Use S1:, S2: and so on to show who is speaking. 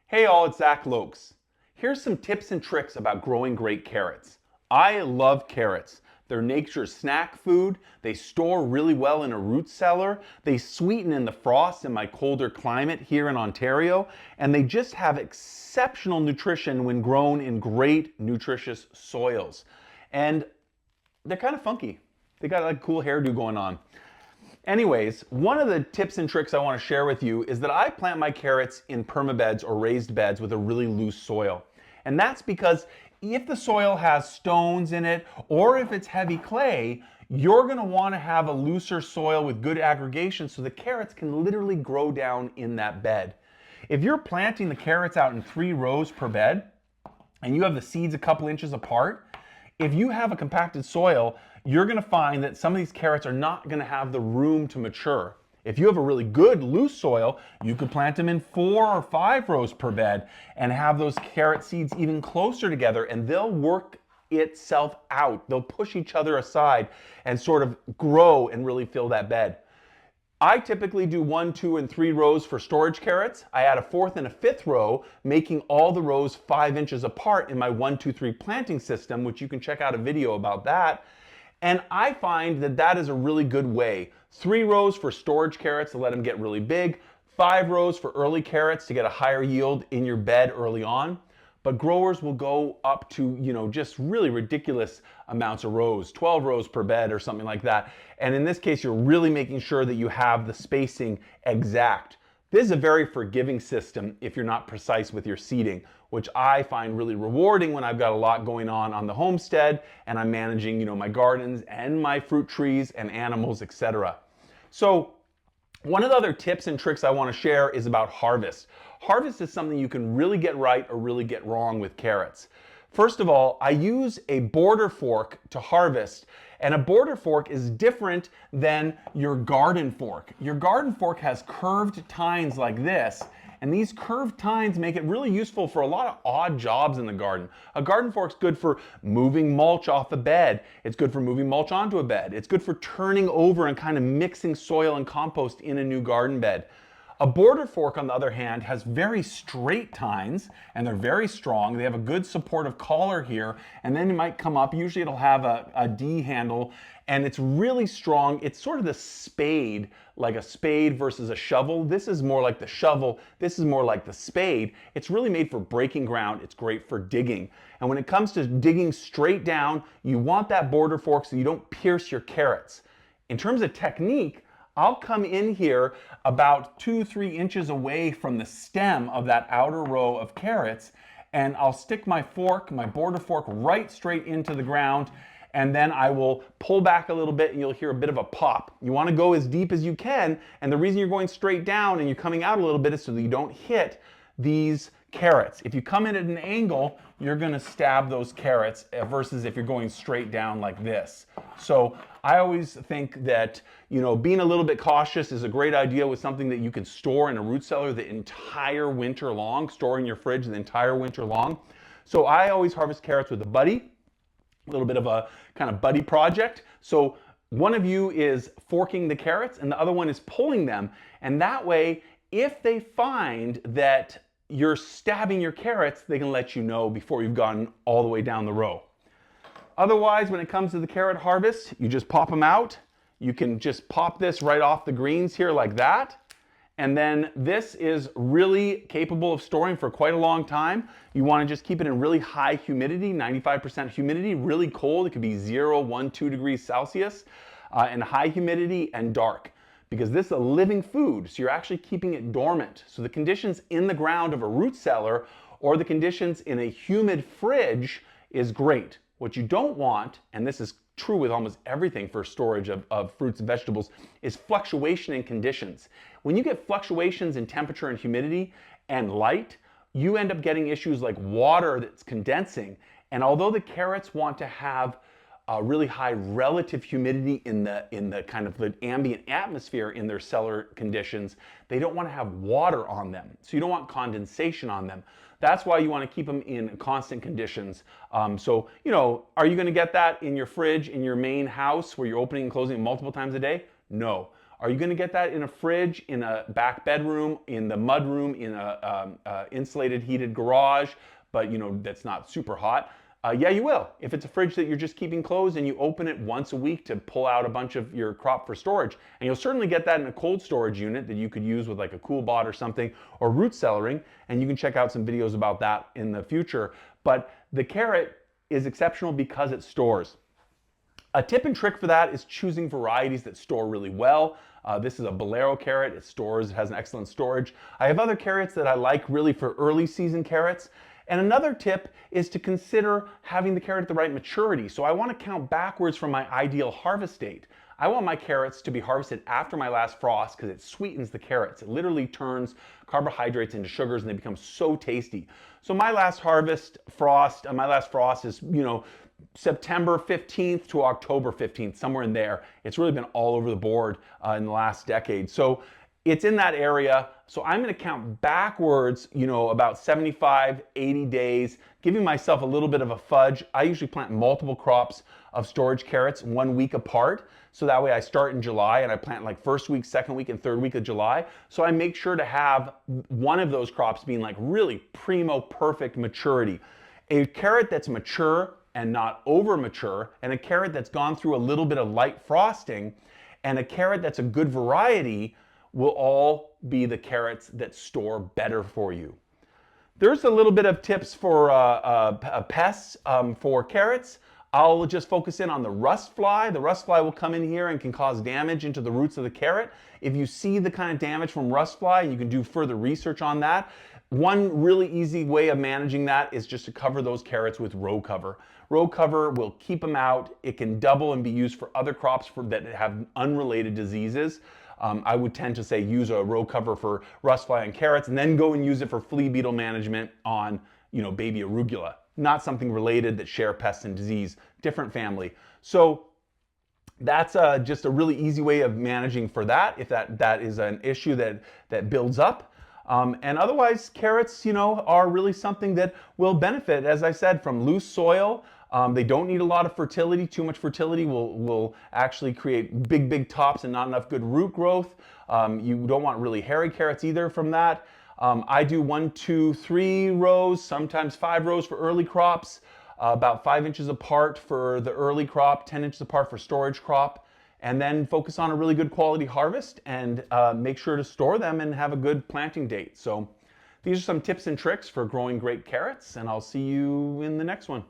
S1: Hey all, it's Loeks. Here's some tips and tricks about growing great carrots. I love carrots. They're nature's snack food. They store really well in a root cellar. They sweeten in the frost in my colder climate here in Ontario. And they just have exceptional nutrition when grown in great nutritious soils. And they're kind of funky. They got like a cool hairdo going on. Anyways, one of the tips and tricks I want to share with you is that I plant my carrots in permabeds or raised beds with a really loose soil. And that's because if the soil has stones in it or if it's heavy clay, you're going to want to have a looser soil with good aggregation so the carrots can literally grow down in that bed. If you're planting the carrots out in 3 rows per bed and you have the seeds a couple inches apart, if you have a compacted soil, you're going to find that some of these carrots are not going to have the room to mature. If you have a really good loose soil, you could plant them in 4 or 5 rows per bed and have those carrot seeds even closer together, and they'll work itself out. They'll push each other aside and sort of grow and really fill that bed. I typically do 1, 2, and 3 rows for storage carrots. I add a 4th and a 5th row, making all the rows 5 inches apart in my 1, 2, 3 planting system, which you can check out a video about that. And I find that that is a really good way. 3 rows for storage carrots to let them get really big, 5 rows for early carrots to get a higher yield in your bed early on. But growers will go up to, just really ridiculous amounts of rows, 12 rows per bed or something like that. And in this case, you're really making sure that you have the spacing exact. This is a very forgiving system if you're not precise with your seeding, which I find really rewarding when I've got a lot going on the homestead and I'm managing, my gardens and my fruit trees and animals, etc. So one of the other tips and tricks I want to share is about harvest. Harvest is something you can really get right or really get wrong with carrots. First of all, I use a border fork to harvest, and a border fork is different than your garden fork. Your garden fork has curved tines like this, and these curved tines make it really useful for a lot of odd jobs in the garden. A garden fork's good for moving mulch off a bed. It's good for moving mulch onto a bed. It's good for turning over and kind of mixing soil and compost in a new garden bed. A border fork, on the other hand, has very straight tines, and they're very strong. They have a good supportive collar here, and then you might come up. Usually it'll have a D handle, and it's really strong. It's sort of the spade, like a spade versus a shovel. This is more like the shovel. This is more like the spade. It's really made for breaking ground. It's great for digging. And when it comes to digging straight down, you want that border fork so you don't pierce your carrots. In terms of technique, I'll come in here about 2-3 inches away from the stem of that outer row of carrots, and I'll stick my fork, my border fork, right straight into the ground, and then I will pull back a little bit and you'll hear a bit of a pop. You want to go as deep as you can, and the reason you're going straight down and you're coming out a little bit is so that you don't hit these carrots. If you come in at an angle, you're going to stab those carrots versus if you're going straight down like this. So I always think that, being a little bit cautious is a great idea with something that you can store in a root cellar the entire winter long, store in your fridge the entire winter long. So I always harvest carrots with a buddy, a little bit of a kind of buddy project. So one of you is forking the carrots and the other one is pulling them. And that way, if they find that you're stabbing your carrots, they can let you know before you've gone all the way down the row. Otherwise, when it comes to the carrot harvest, you just pop them out. You can just pop this right off the greens here like that. And then this is really capable of storing for quite a long time. You want to just keep it in really high humidity, 95% humidity, really cold. It could be 0, 1, 2 degrees Celsius, and high humidity and dark. Because this is a living food, so you're actually keeping it dormant. So the conditions in the ground of a root cellar or the conditions in a humid fridge is great. What you don't want, and this is true with almost everything for storage of fruits and vegetables, is fluctuation in conditions. When you get fluctuations in temperature and humidity and light, you end up getting issues like water that's condensing. And although the carrots want to have a really high relative humidity in the kind of the ambient atmosphere in their cellar conditions, they don't want to have water on them. So you don't want condensation on them. That's why you want to keep them in constant conditions. So, are you going to get that in your fridge, in your main house where you're opening and closing it multiple times a day? No. Are you going to get that in a fridge, in a back bedroom, in the mud room, in a insulated heated garage, but that's not super hot? Yeah, you will. If it's a fridge that you're just keeping closed and you open it once a week to pull out a bunch of your crop for storage, and you'll certainly get that in a cold storage unit that you could use with like a cool bot or something, or root cellaring, and you can check out some videos about that in the future. But the carrot is exceptional because it stores. A tip and trick for that is choosing varieties that store really well. This is a Bolero carrot. It stores, it has an excellent storage. I have other carrots that I like really for early season carrots. And another tip is to consider having the carrot at the right maturity. So I want to count backwards from my ideal harvest date. I want my carrots to be harvested after my last frost because it sweetens the carrots. It literally turns carbohydrates into sugars and they become so tasty. So my last frost is, September 15th to October 15th, somewhere in there. It's really been all over the board in the last decade. So it's in that area. So I'm going to count backwards, about 75, 80 days, giving myself a little bit of a fudge. I usually plant multiple crops of storage carrots 1 week apart. So that way I start in July and I plant like first week, second week, and third week of July. So I make sure to have one of those crops being like really primo perfect maturity. A carrot that's mature and not over mature, and a carrot that's gone through a little bit of light frosting, and a carrot that's a good variety will all be the carrots that store better for you. There's a little bit of tips for pests for carrots. I'll just focus in on the rust fly. The rust fly will come in here and can cause damage into the roots of the carrot. If you see the kind of damage from rust fly, you can do further research on that. One really easy way of managing that is just to cover those carrots with row cover. Row cover will keep them out. It can double and be used for other crops that have unrelated diseases. I would tend to say use a row cover for rust fly and carrots, and then go and use it for flea beetle management on, baby arugula. Not something related that share pests and disease, different family. So that's just a really easy way of managing for that, if that is an issue that builds up. And otherwise, carrots, are really something that will benefit, as I said, from loose soil. They don't need a lot of fertility. Too much fertility will actually create big tops and not enough good root growth. You don't want really hairy carrots either from that. I do 1, 2, 3 rows, sometimes 5 rows for early crops, about 5 inches apart for the early crop, 10 inches apart for storage crop, and then focus on a really good quality harvest and make sure to store them and have a good planting date. So these are some tips and tricks for growing great carrots, and I'll see you in the next one.